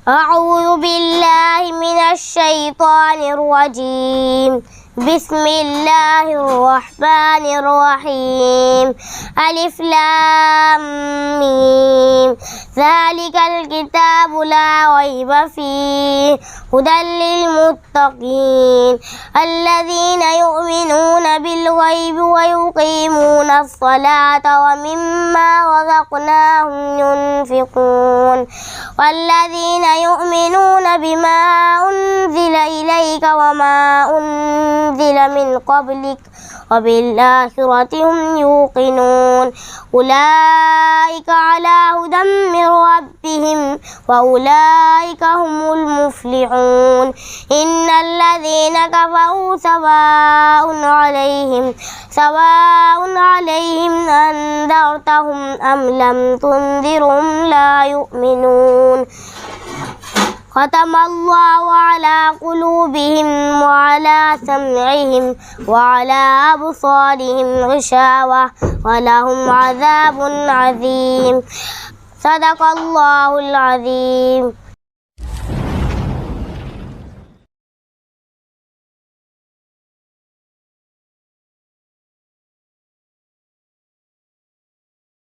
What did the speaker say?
أعوذ بالله من الشيطان الرجيم. بسم الله الرحمن الرحيم. ألف لام ميم. ذلك الكتاب لا ريب فيه هدى للمتقين الذين يؤمنون بالغيب ويقيمون الصلاة ومما رزقناهم ينفقون والذين يؤمنون بما أنزل إليك وما أنزل من قبلك وبالآخرة هم يوقنون أولئك على هدى من ربهم وأولئك هم المفلحون. إن الذين كفروا سواء عليهم أنذرتهم أم لم تنذرهم لا يؤمنون. ختم الله على قلوبهم وعلى سمعهم وعلى أبصارهم غشاوة ولهم عذاب عظيم. صدق الله العظيم.